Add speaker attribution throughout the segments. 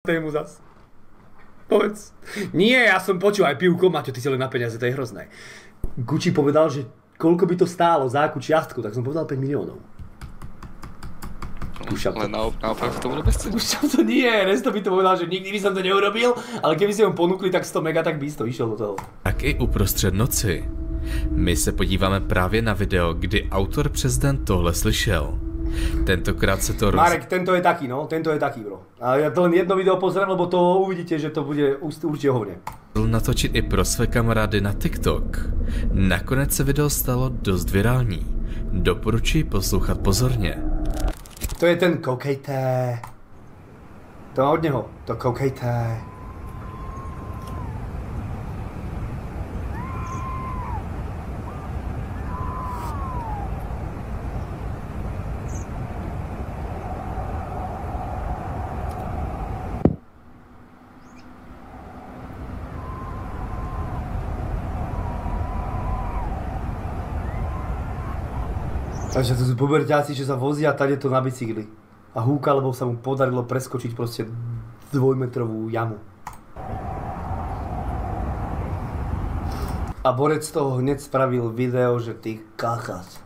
Speaker 1: tému zas. Povedz. Nie, ja som počul aj pivko, Maťo, ty si len na peniaze, to je hrozné. Gucci povedal, že koľko by to stálo za akú čiastku, tak som povedal 5 miliónov.
Speaker 2: Ale naopak to bude bezceniť.
Speaker 1: Púšťam to nie, Resto by to povedal, že nikdy by som to neurobil, ale keby si ho ponúkli tak 100 mega, tak by to išel do toho.
Speaker 3: Tak i uprostřed noci. My se podíváme právě na video, kdy autor přes den tohle slyšel. Tentokrát se to
Speaker 1: Marek, tento je taký, no, tento je taký, bro. A ja to len jedno video pozriem, lebo to uvidíte, že to bude určite hovne.
Speaker 3: Natočit i pro své kamarády na TikTok. Nakonec se video stalo dost virální. Doporučuji poslouchat pozorně.
Speaker 1: To je ten koukejte. To má od neho, to koukejte. Takže to sú puberťáci, že sa vozia tadeto na bicykli. A húka, lebo sa mu podarilo preskočiť proste 2-metrovú jamu. A Borec z toho hneď spravil video, že ty kachas.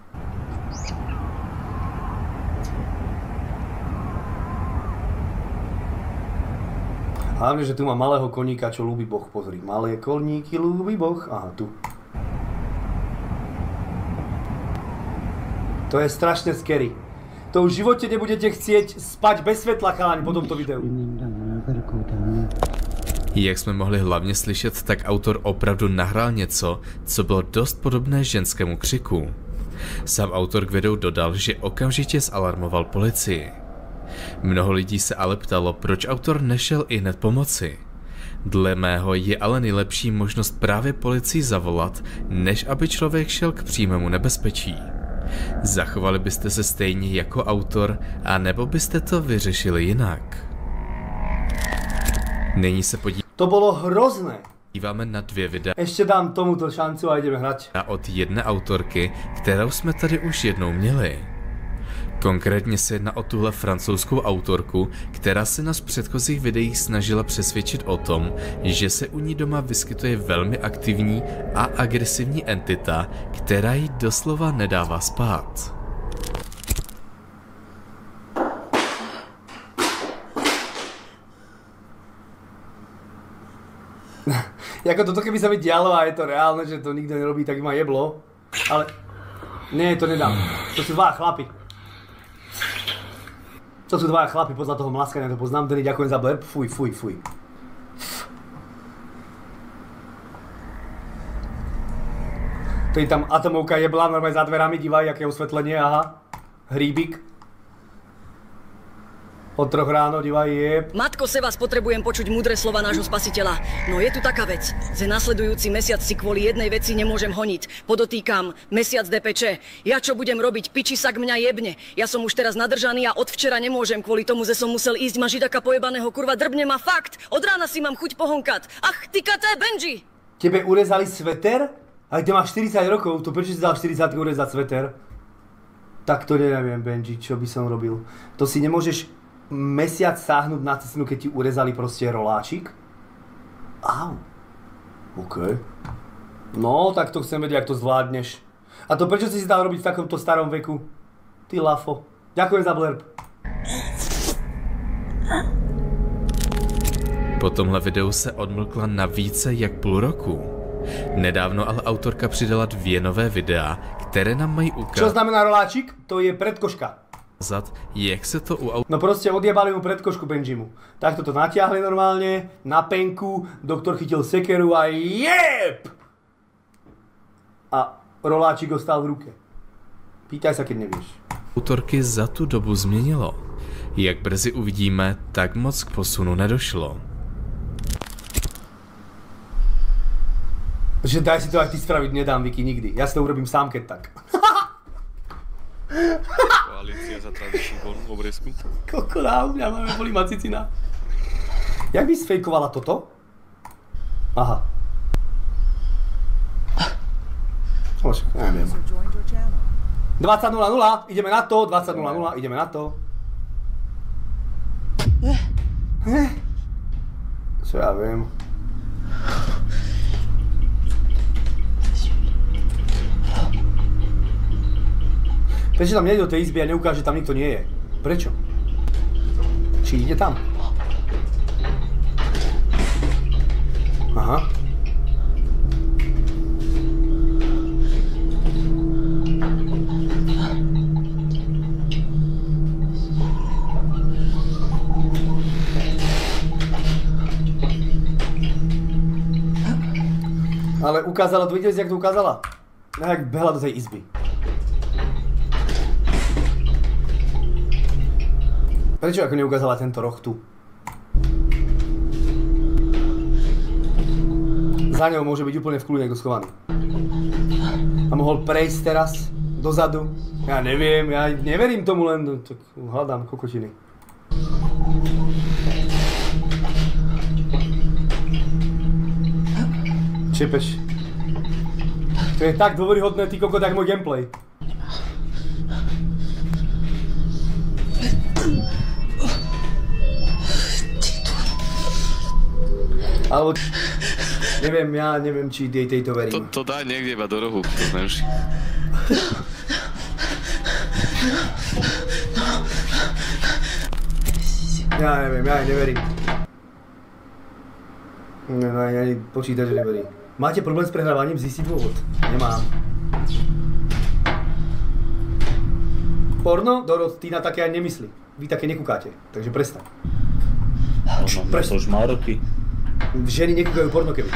Speaker 1: Hlavne, že tu má malého koníka, čo ľúbi Boh. Pozri, malé koníky ľúbi Boh. Aha, tu. To je strašne scary. To už v živote nebudete chcieť spať bez svetla, chalani, po tomto videu.
Speaker 3: Jak jsme mohli hlavně slyšet, tak autor opravdu nahrál něco, co bylo dost podobné ženskému křiku. Sám autor k videu dodal, že okamžitě zalarmoval policii. Mnoho lidí se ale ptalo, proč autor nešel i hned pomoci. Dle mého je ale nejlepší možnost právě policii zavolat, než aby člověk šel k přímému nebezpečí. Zachovali byste se stejně jako autor, anebo byste to vyřešili jinak? Nyní se
Speaker 1: To bolo hrozné.
Speaker 3: Díváme na 2 videa.
Speaker 1: Ešte dám tomuto šancu a ideme hrať.
Speaker 3: A od jedné autorky, kterou jsme tady už jednou měli. Konkrétně se jedná o tuhle francouzskou autorku, která se nás v předchozích videích snažila přesvědčit o tom, že se u ní doma vyskytuje velmi aktivní a agresivní entita, která jí doslova nedává spát.
Speaker 1: Jako toto keby sa mi dialo a je to reálne, že to nikto nerobí, tak ma jeblo. Ale... Nie, to nedám. To sú 2 chlapi. To sú 2 chlapi podľa toho mlaskania, to poznám. Tedy ďakujem za bleb. Fuj, fuj, fuj. To je tam atomovka jebla, normálne za dverami, dívaj, aké osvetlenie, aha. Hríbik. Od 3 ráno, dívaj, jeb.
Speaker 4: Matko, se vás potrebujem počuť múdre slova nášho spasiteľa. No je tu taká vec. Za nasledujúci mesiac si kvôli jednej veci nemôžem honiť. Podotýkam, mesiac DPČ. Ja čo budem robiť? Piči sa k mňa jebne. Ja som už teraz nadržaný a od včera nemôžem kvôli tomu, že som musel ísť ma židaka pojebaného, kurva, drbne ma fakt. Od rána si mám chuť pohonkať. Ach, ty katé, Benji!
Speaker 1: Tebe urezali sveter? Ale ty máš 40 rokov, to prečo si dal 40 urezať sveter? Tak to neviem, Benji, čo by som robil. To si nemôžeš mesiac sáhnuť na cestinu, keď ti urezali proste roláčik? Au. OK. No, tak to chcem vedieť, jak to zvládneš. A to prečo si si dal robiť v takomto starom veku? Ty lafo. Ďakujem za blerb.
Speaker 3: Po tomhle videu se odmlkla na více jak půl roku. Nedávno ale autorka přidala 2 nové videa, které nám mají ukázat.
Speaker 1: Čo znamená roláčik? To je predkoška.
Speaker 3: Jak se to u
Speaker 1: No proste odjebali mu predkošku Benjimu. Takto to natiahli normálne, na penku, doktor chytil sekeru a jeb! A roláčik ho stál v ruke. Pýtaj sa, keď nevieš.
Speaker 3: Autorky za tu dobu změnilo. Jak brzy uvidíme, tak moc k posunu nedošlo.
Speaker 1: Že daj si to aj ty spraviť, nedám, Vicky, nikdy. Ja si to urobím sám, keď tak.
Speaker 2: Koalícia za tradičnú voľnú obrezku.
Speaker 1: Kokoná, u mňa máme boli macicina. Jak by sfejkovala toto? Aha. Ož, neviem. 20.00, ideme na to, 20.00, ideme na to. Čo ja viem. Prečo tam nejde do tej izby a neukáže, že tam nikto nie je? Prečo? Či ide tam? Aha. Ale ukázala, videli ste, jak to ukázala? Jak behla do tej izby. Prečo ako neukázala tento roh tu? Za ňou môže byť úplne v kľude niekto schovaný. A mohol prejsť teraz dozadu. Ja neviem, ja neverím tomu, len tak hľadám kokotiny. Čepeš. To je tak dôveryhodné, ty kokot, jak môj gameplay. Alebo... Neviem, ja neviem, či tejto verím.
Speaker 2: To dá niekde iba do rohu, to znaš.
Speaker 1: Ja neviem, ja neverím. Ja ani počítať, že neverím. Máte problém s prehrávaním? Zistiť dôvod. Nemám. Porno? Dorod, ty na také ani nemyslí. Vy také nekúkáte, takže prestaň.
Speaker 5: To už má roky.
Speaker 1: Ženy nekúkajú porno, keby.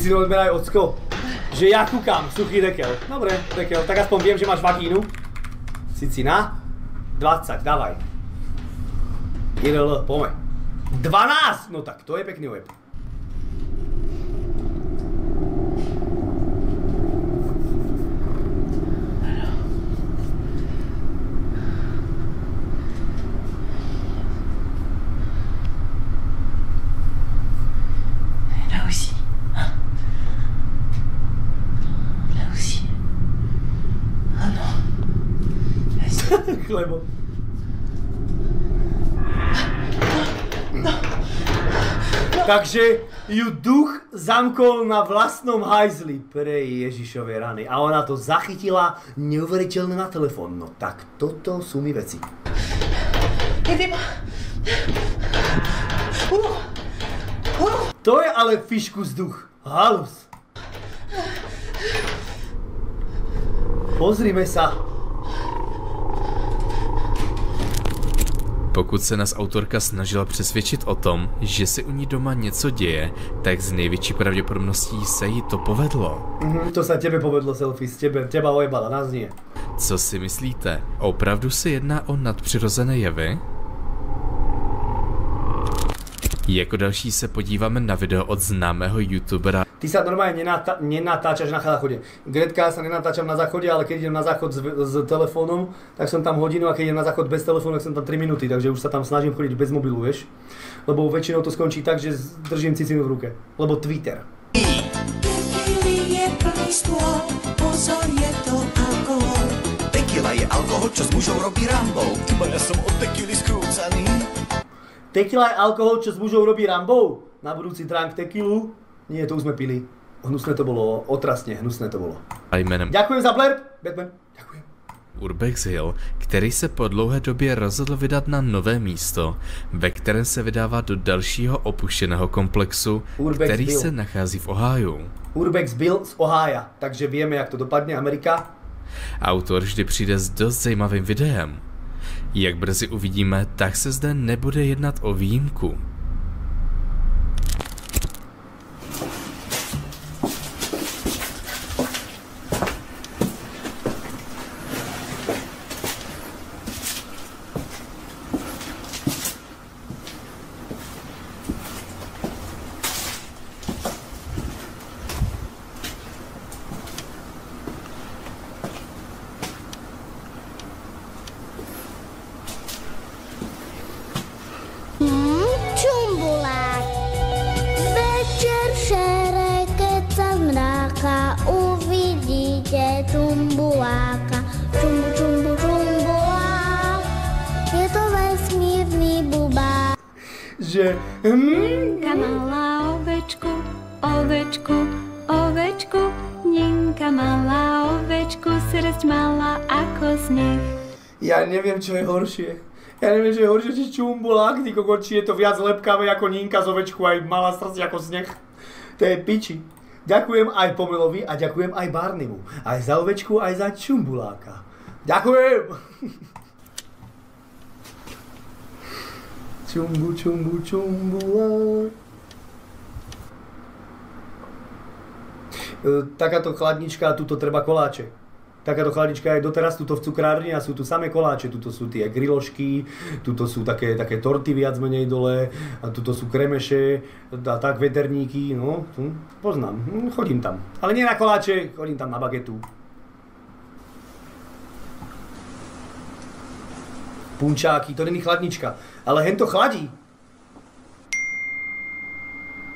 Speaker 1: Si odberaj ocko, že ja kúkam, suchý dekel. Dobre, dekel, tak aspoň viem, že máš vagínu. Cicina, 20, dávaj. IRL, poďme. 12! No tak to je pekný web. Lebo... Takže ju duch zamkol na vlastnom hajzli pre Ježišove rany a ona to zachytila neuveriteľne na telefón. No tak toto sú mi veci. To je ale fiškus duch. Halus. Pozrime sa.
Speaker 3: Pokud se nás autorka snažila přesvědčit o tom, že se u ní doma něco děje, tak z největší pravděpodobností se jí to povedlo.
Speaker 1: To sa tebe povedlo, selfie, teba ojebala, nás nie.
Speaker 3: Co si myslíte? Opravdu se jedná o nadpřirozené jevy? Jako další se podíváme na video od známého youtubera.
Speaker 1: Ty sa normálne nenatáčaš na záchode. Gretka sa nenatáčam na záchode, ale keď idem na záchod s telefónom, tak som tam hodinu a keď idem na záchod bez telefónu, tak som tam 3 minúty, takže už sa tam snažím chodiť bez mobilu, vieš. Lebo väčšinou to skončí tak, že držím cicinu v ruke. Lebo Twitter.
Speaker 6: Pozor, je to alkohol. Tequila je alkohol, čo s mužou robí Rambou. Iba ja som od tequily skrúcaný.
Speaker 1: Tequila je alkohol, čo s mužou robí Rambou? Na budúci drunk tequilu? Nie, to už sme pili. Hnusné to bolo, otrasne, hnusné to bolo.
Speaker 3: A jménem
Speaker 1: Ďakujem za blurb, Batman. Ďakujem.
Speaker 3: Urbex Hill, který se po dlouhé době rozhodl vydat na nové místo, ve kterém se vydává do dalšího opuštěného komplexu,
Speaker 1: Urbex
Speaker 3: který
Speaker 1: Bill
Speaker 3: se nachází v Ohiu.
Speaker 1: Urbex Bill z Ohája, takže vieme, jak to dopadne, Amerika.
Speaker 3: Autor vždy přijde s dost zajímavým videem. Jak brzy uvidíme, tak se zde nebude jednat o výjimku.
Speaker 7: Čo
Speaker 1: že...
Speaker 7: Ninka mala ovečku, ovečku, ovečku. Ninka mala ovečku, srst mala ako sneh.
Speaker 1: Ja neviem, čo je horšie. Či čumbulák, ty kokot, či je to viac lepkavé ako Ninka z ovečku, aj malá srdc ako sneh. To je piči. Ďakujem aj Pomelovi a ďakujem aj Barneymu. Aj za ovečku, aj za čumbuláka. Ďakujem! Čumbulák. Takáto chladnička, tuto treba koláče. Takáto chladnička je doteraz tuto v cukrárni a sú tu samé koláče. Tuto sú tie grilošky, tuto sú také torty viac menej dole, a tuto sú kremeše, a tak veterníky, no, poznám, chodím tam. Ale nie na koláče, chodím tam na bagetu. Punčáky, to není chladnička, ale hen to chladí.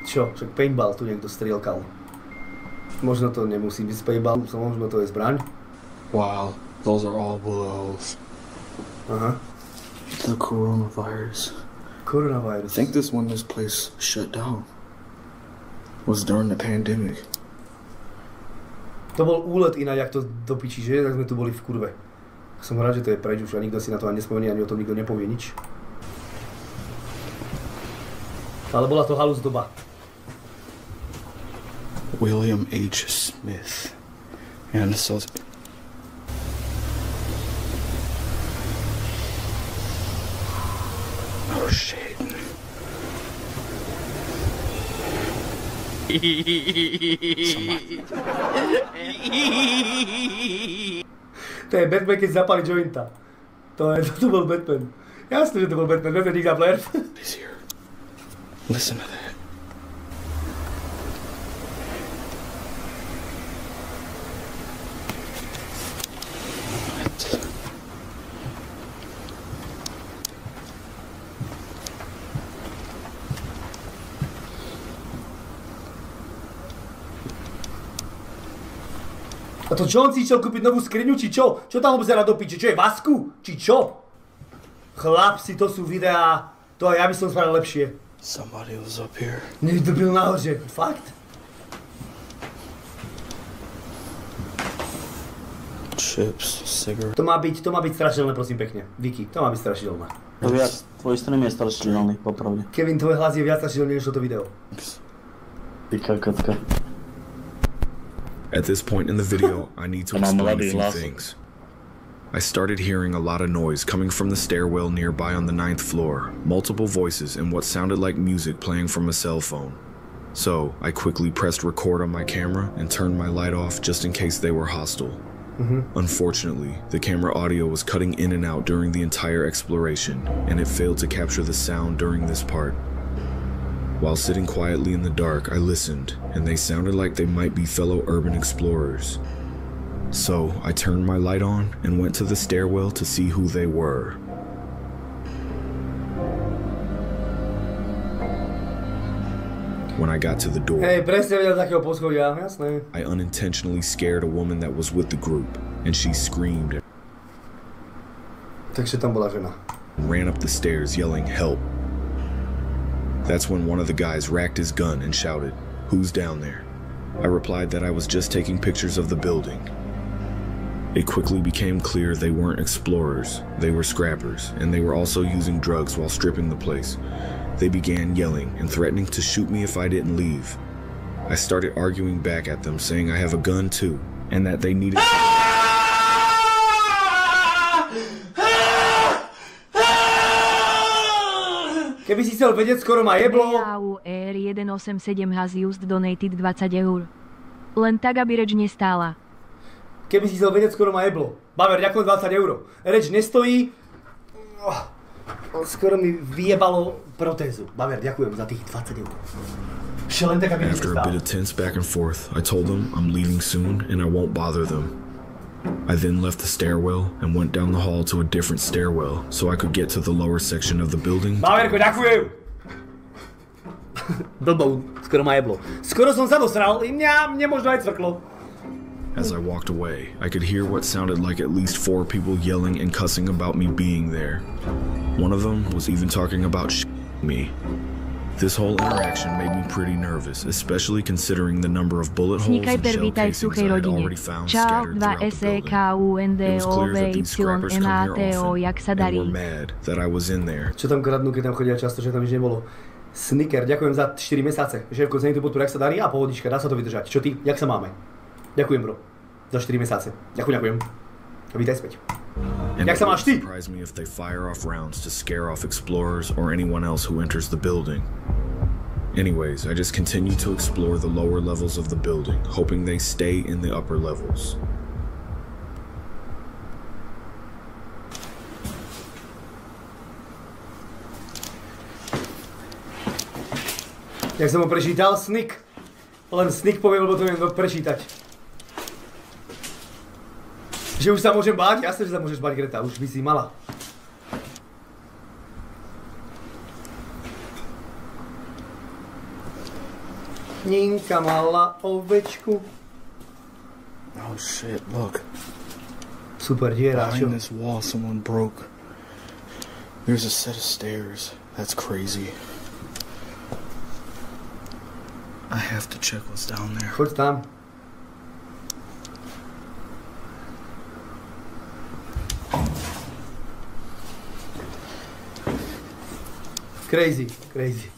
Speaker 1: Čo, však paintball tu niekto strielkal. Možno to nemusí byť paintball, možno to je zbraň.
Speaker 8: Wow, those are all bullet holes.
Speaker 1: Uh-huh.
Speaker 8: The coronavirus.
Speaker 1: Coronavirus.
Speaker 8: I think this when this place shut down was during the pandemic.
Speaker 1: To bol úlet ináč, jak to do piči, že? Tak sme tu boli v kurve. Som rád, že to je preč už a nikto si na to ani nespomenie, ani o tom nikto nepovie nič. Ale bola to halus doba.
Speaker 8: William H. Smith. And so oh shit.
Speaker 1: To je Batman, keď zapali jointa. To bol Batman. Jasne, že to bol Batman. Batman Nick Blair.
Speaker 8: He's here. Listen to that.
Speaker 1: A to čo on si išiel kúpiť novú skriňu, či čo? Čo tam obzerá do piče? Čo je Vasku? Či čo? Chlapci, to sú videá. To aj ja by som spravil lepšie.
Speaker 8: Somebody was up here.
Speaker 1: Niekto byl nahoře. Fakt?
Speaker 8: Chips, cigarette.
Speaker 1: To má byť strašidelné, prosím pekne. Vicky, to má byť strašidelné.
Speaker 5: To viac, tvoj stream je strašidelný, popravde.
Speaker 1: Kevin, tvoj hlas je viac strašidelný než toto video.
Speaker 5: Ty kakatka.
Speaker 9: At this point in the video, I need to explain a few things. I started hearing a lot of noise coming from the stairwell nearby on the 9th floor, multiple voices and what sounded like music playing from a cell phone. So, I quickly pressed record on my camera and turned my light off just in case they were hostile. Unfortunately, the camera audio was cutting in and out during the entire exploration, and it failed to capture the sound during this part. While sitting quietly in the dark, I listened, and they sounded like they might be fellow urban explorers. So, I turned my light on and went to the stairwell to see who they were. When I got to the door, I unintentionally scared a woman that was with the group, and she screamed and ran up the stairs yelling, "Help!" That's when one of the guys racked his gun and shouted, "Who's down there?" I replied that I was just taking pictures of the building. It quickly became clear they weren't explorers, they were scrappers, and they were also using drugs while stripping the place. They began yelling and threatening to shoot me if I didn't leave. I started arguing back at them, saying I have a gun too, and that they needed
Speaker 1: Keby si chcel vedieť, skoro ma jeblo.
Speaker 7: R187 has used donated 20 €. Len tak, aby reč nestála.
Speaker 1: Keby si chcel vedieť, skoro ma jeblo. Baver, ďakujem 20 €. Reč nestojí. Skoro mi vyjebalo protézu. Baver, ďakujem za tých 20 €. Len tak, aby
Speaker 9: After a bit of tense back and forth, I told them I'm leaving soon and I won't bother them. I then left the stairwell and went down the hall to a different stairwell so I could get to the lower section of the building.
Speaker 1: Baverko, ďakujem! Blbou, skoro ma jeblo. Skoro som sa dosral, mne možno aj cvrklo.
Speaker 9: As I walked away, I could hear what sounded like at least 4 people yelling and cussing about me being there. One of them was even talking about me. This whole interaction made me pretty nervous, especially considering the number of bullet holes and shell casings I had already found scattered throughout the building. It was clear that these scrappers come here often and were mad that I was in there.
Speaker 1: Čo tam kradnú, keď tam chodia často, že tam nič nebolo? Snicker, ďakujem za 4 mesiace. Žerko, cení tú podporu, jak sa darí a pohodička, dá sa to vydržať. Čo ty, jak sa máme? Ďakujem, bro. Za 4 mesiace. Ďakujem. Vítaj späť. Jak sa máš ty?
Speaker 9: Surprise me if they fire off rounds to scare off explorers or anyone else who enters the building. Anyways, I just continue to explore the lower levels of the building, hoping they stay in the upper levels.
Speaker 1: Jak som ho prečítal? Snick. Len Snick poviem, lebo to viem prečítať. Že už sa môžem báť? Jasne, že sa môžeš báť, Greta. Už by si mala. Ninka mala ovečku.
Speaker 8: Oh shit, look.
Speaker 1: Super diera, čo?
Speaker 8: Behind this wall someone broke. There's a set of stairs. That's crazy. I have to check what's down there.
Speaker 1: Choď tam. Crazy, crazy.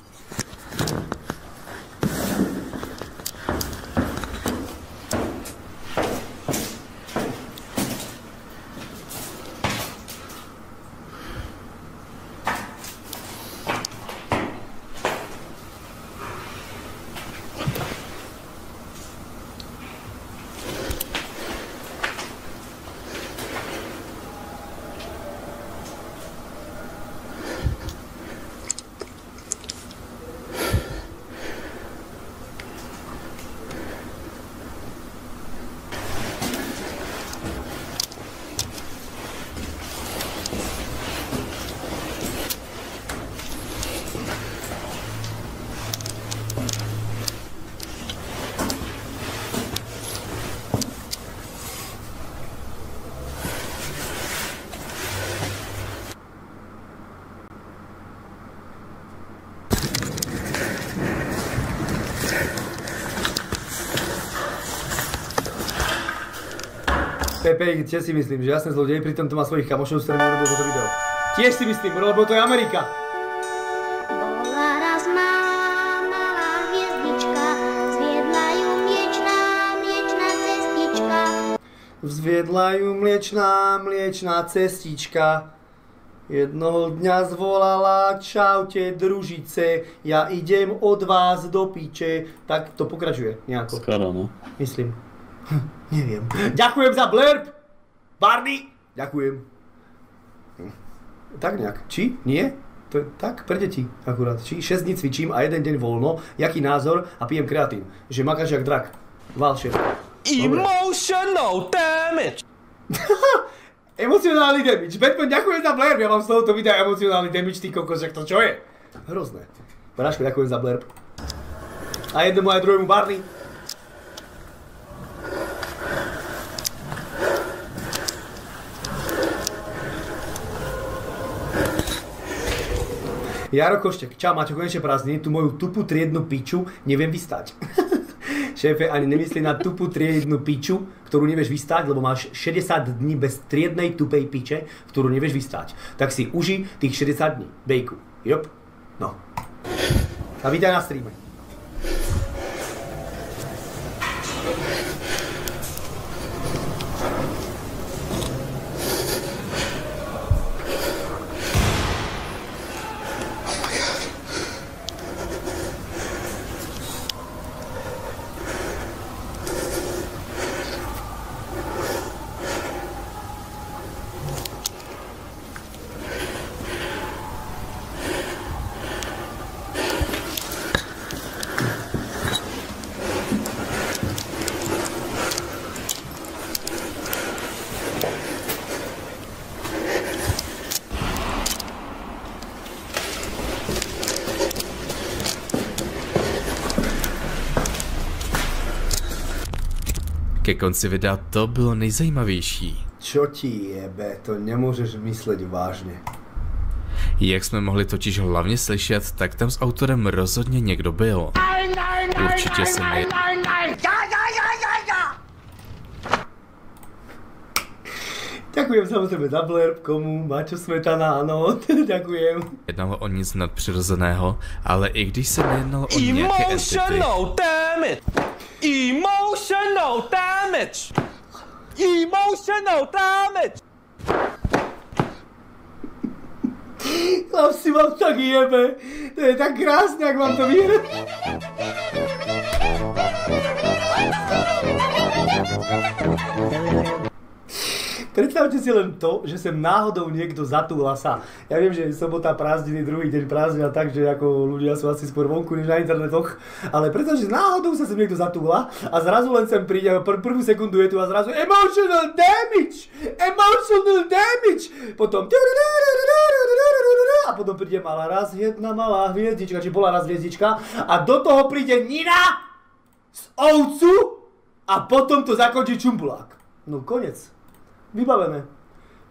Speaker 1: Pepe, tiež si myslím, že jasne zlodej, pritom to má svojich kamošov, s ktorými urobil toto video. Tiež si myslím, lebo to je Amerika.
Speaker 10: Bola raz malá hviezdička, zviedla ju mliečná cestička.
Speaker 1: Vzviedla ju mliečná cestička. Jednoho dňa zvolala, čaute družice, ja idem od vás do piče. Tak to pokračuje nejako.
Speaker 5: Skoro, no.
Speaker 1: Myslím. Neviem. Ďakujem za blurb! Barney! Ďakujem. Tak nejak. Či? Nie? To je tak pre deti akurát. Či 6 dní cvičím a 1 deň voľno. Jaký názor? A pijem kreatín. Že makáš jak drak. Valšer.
Speaker 11: Emotional damage!
Speaker 1: Emocionálny damage. Batman, ďakujem za blurb. Ja mám z tohoto videa emocionálny damage, ty kokos, jak to čo je? Hrozné. Bráško, ďakujem za blurb. A jednému aj druhému Barney. Jaro Koštek, čau, máte konečne prázdniny, tú moju tupú triednu piču neviem vystať. Šéfe, ani nemyslí na tupú triednu piču, ktorú nevieš vystať, lebo máš 60 dní bez triednej tupej piče, ktorú nevieš vystať. Tak si uži tých 60 dní. Bejku. Jop. No. A vítaj na streame.
Speaker 3: Ke konci videa to bylo nejzajímavější.
Speaker 1: Čo ti jebe, to nemôžeš mysleť vážne.
Speaker 3: Jak jsme mohli totiž hlavně slyšet, tak tam s autorem rozhodně někdo byl. Určitě se mi...
Speaker 1: Ďakujem samozrejme za blurb, komu, Mačo Smetana, áno, ďakujem.
Speaker 3: Jednalo o nic nadpřirozeného, ale i když se nejednalo o nějaké entity...
Speaker 11: Emotional damage! Emotional damage! Emotional damage!
Speaker 1: Chlap si vám tak jebe, to je tak krásne, ak vám to vyjde. Predstavte si len to, že sem náhodou niekto zatúla sa. Ja viem, že je sobota, prázdniny, druhý deň prázdnina, takže ako ľudia sú asi skôr vonku než na internetoch. Ale predstavte, že náhodou sa sem niekto zatúla a zrazu len sem príde a prvú sekundu je tu a zrazu emotional damage! Emotional damage! Potom a potom príde raz jedna malá hviezdička, či bola raz hviezdička a do toho príde Nina z ovcu a potom to zakončí Čumbulák. No konec. Vybavené.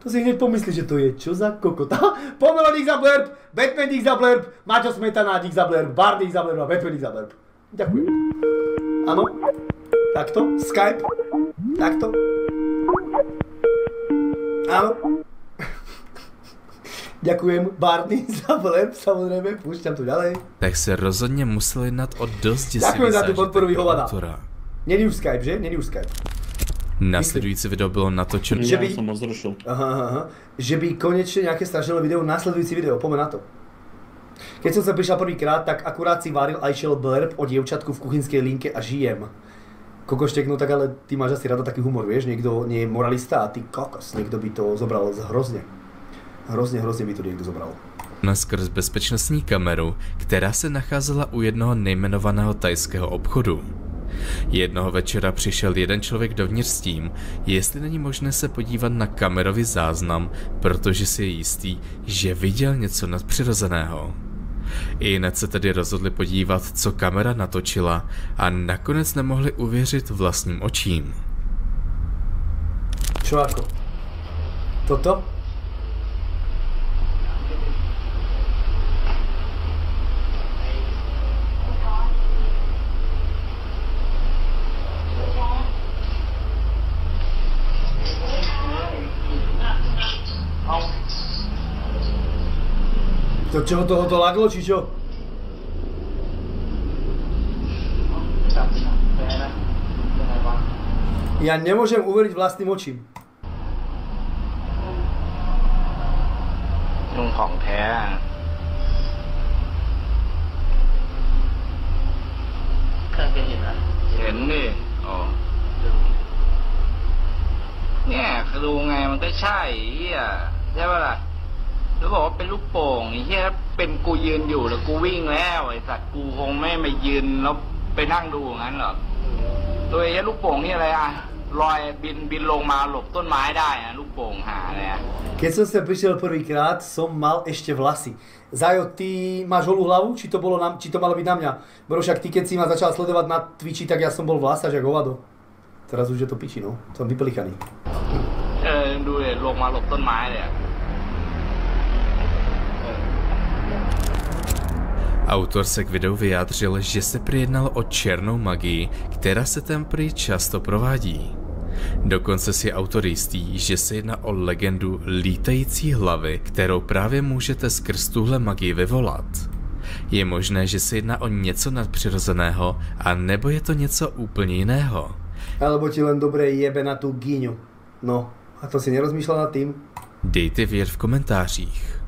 Speaker 1: To si hneď pomyslí, že to je čo za kokota. Pomelo dík za blurb, Batman dík za blurb, Maťo Smetana dík za blurb, Bard dík za blurb a Batman dík za blurb. Ďakujem. Áno. Takto. Skype. Takto. Áno. Ďakujem Bardy za blurb, samozrejme, púšťam tu ďalej.
Speaker 3: Tak se rozhodně musel jednat o dost děsivý
Speaker 1: ďakujem za tú podporu vyhovada.
Speaker 3: autora.
Speaker 1: Není už Skype, že? Není už Skype.
Speaker 3: Následující video bylo natočeno...
Speaker 1: Že by... Že by konečne nejaké strašné video, následujúci video, poďme na to. Keď som sa prišiel prvýkrát, tak akurát si varil a išiel blurb o dievčatku v kuchynskej linke a žijem. Kokoštek, no tak ale ty máš asi rada taký humor, vieš, niekto nie je moralista a ty kokos, niekto by to zobral hrozne. Hrozne by to niekto zobral.
Speaker 3: Skrz bezpečnostní kameru, která se nacházela u jednoho nejmenovaného thajského obchodu. Jednoho večera přišel jeden člověk dovnitř s tím, jestli není možné se podívat na kamerový záznam, protože si je jistý, že viděl něco nadpřirozeného. I hned se tedy rozhodli podívat, co kamera natočila a nakonec nemohli uvěřit vlastním očím.
Speaker 1: Čo ako? Toto? To čoho tohoto laglo, či čo? Ja nemôžem uveriť vlastným očím.
Speaker 12: นุ่งของแท้เคยเห็นไหมเห็นดิอ๋อเนี่ยคือดูไงมันก็ใช่เหี้ยใช่ป่ะล่ะแล้วบอกว่าเป็นลูกโป่งไอ้เหี้ยเป็นกูยืนอยู่แล้วกูวิ่งแล้วไอ้สัตว์กูคงไม่มายืนแล้วไปนั่งดูอย่างนั้นหรอกตัวไอ้ลูกโป่งนี่อะไรอ่ะลอยบินลงมาหลบต้นไม้ได้อ่ะลูกโป่งหาอะไรอ่ะ
Speaker 1: Keď som sa prišiel prvýkrát, som mal ešte vlasy. Zajo, ty máš holú hlavu? Či to malo byť na mňa? Bro, však ty keď si ma začal sledovať na Twitchi, tak ja som bol vlasač jak hovado. Teraz už je to piči, no. Som vyplichaný.
Speaker 12: ดูเลยลงมาหลบต้นไม้เลยอ่ะ
Speaker 3: Autor se k videu vyjádřil, že se prý jednalo o černou magii, která se tam prý často provádí. Dokonce si autor jistý, že se jedná o legendu lítající hlavy, kterou právě můžete skrz tuhle magii vyvolat. Je možné, že se jedná o něco nadpřirozeného, a nebo je to něco úplně jiného.
Speaker 1: Alebo ti len dobre jebe na tú gíňu. No, a to si nerozmýšľal nad tým?
Speaker 3: Dejte vědět v komentářích.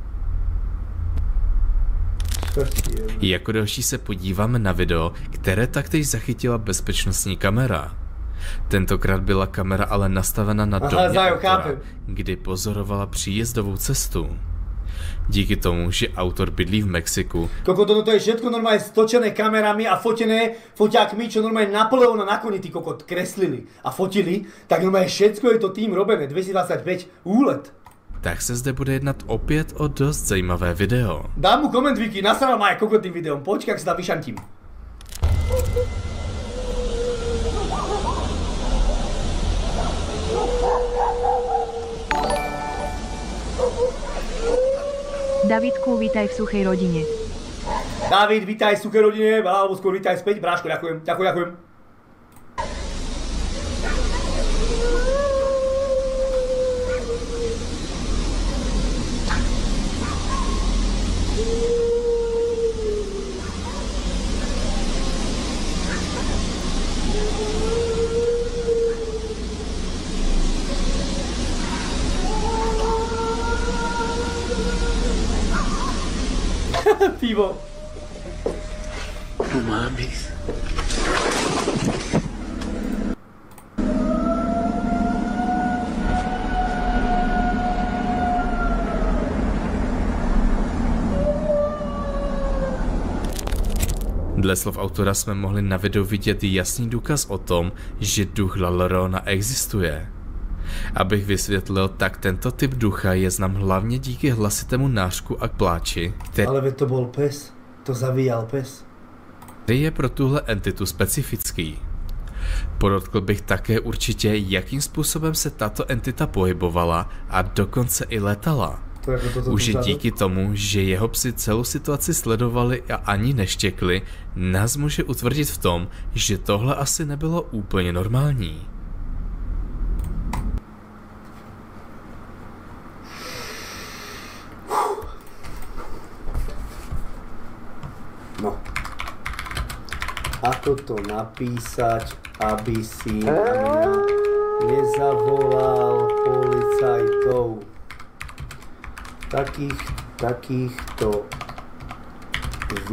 Speaker 3: Jako další se podíváme na video, které taktéž zachytila bezpečnostní kamera. Tentokrát byla kamera ale nastavena na domě autora, kdy pozorovala příjezdovou cestu. Díky tomu, že autor bydlí v Mexiku.
Speaker 1: Kokot, to je všetko normálne stočené kamerami a fotené foťákmi, čo normálne Napoleona na koni tí kokot kreslili a fotili, tak normálne všetko je to tým robené, 2025, úlet.
Speaker 3: Tak se zde bude jednat opět o dost zajímavé video.
Speaker 1: Dám mu koment, Viki, nasral ma aj kokot tým videom, počkaj, ak sa tam vyšantím.
Speaker 7: Davidku, vítaj v suchej rodine.
Speaker 1: David, vítaj v suchej rodine, alebo skôr vítaj späť. Bráško, ďakujem. Pivo.
Speaker 5: No mames.
Speaker 3: Dle slov autora jsme mohli na videu vidět jasný důkaz o tom, že duch Lallerona existuje. Abych vysvětlil, tak tento typ ducha je znám hlavně díky hlasitému nářku a pláči, který
Speaker 1: Ale to bol pes, to zavíjal pes.
Speaker 3: Který je pro tuhle entitu specifický. Podotkl bych také určitě, jakým způsobem se tato entita pohybovala a dokonce i letala. Už jen díky tomu, že jeho psi celou situaci sledovali a ani neštěkli, nás může utvrdit v tom, že tohle asi nebylo úplně normální.
Speaker 1: No. Ako to napísať, aby si na mňa nezavolal policajtov? Takýchto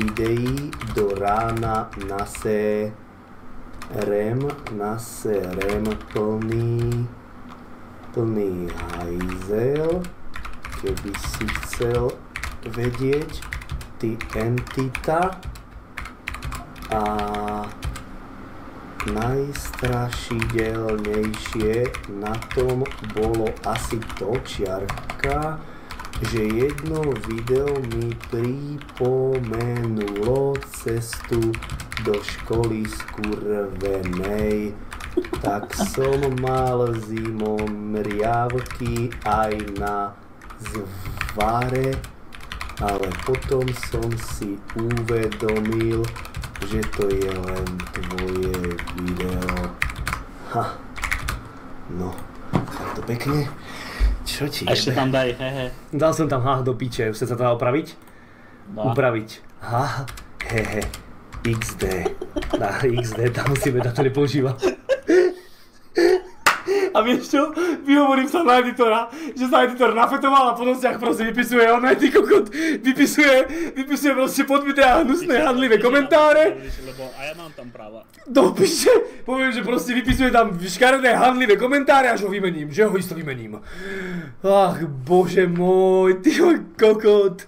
Speaker 1: videí do rána naserem plný hajzel, keby si chcel vedieť, ty entita. A najstrašidelnejšie na tom bolo asi to, čiarka, že jedno video mi pripomenulo cestu do školy skurvenej. Tak som mal zimomriavky aj na zvare, ale potom som si uvedomil, že to je len tvoje video. Ha. No, tak to pekne. Čo ti jebe?
Speaker 5: Ešte tam daj, hehe.
Speaker 1: Dal som tam do piče, už sa to dá opraviť? Upraviť. Hehe. XD. Na XD, tam musíme dať, to nepoužíva. A vieš čo? Vyhovorím sa na editora, že sa editor nafetoval a po nostiach proste vypisuje ty kokot, vypisuje proste podbité a hnusné handlivé komentáre.
Speaker 5: Lebo a ja mám tam práva.
Speaker 1: Do piče, poviem, že proste vypisuje tam škaredé handlivé komentáre, až ho vymením, že ho isto vymením. Ach, bože môj, ty kokot.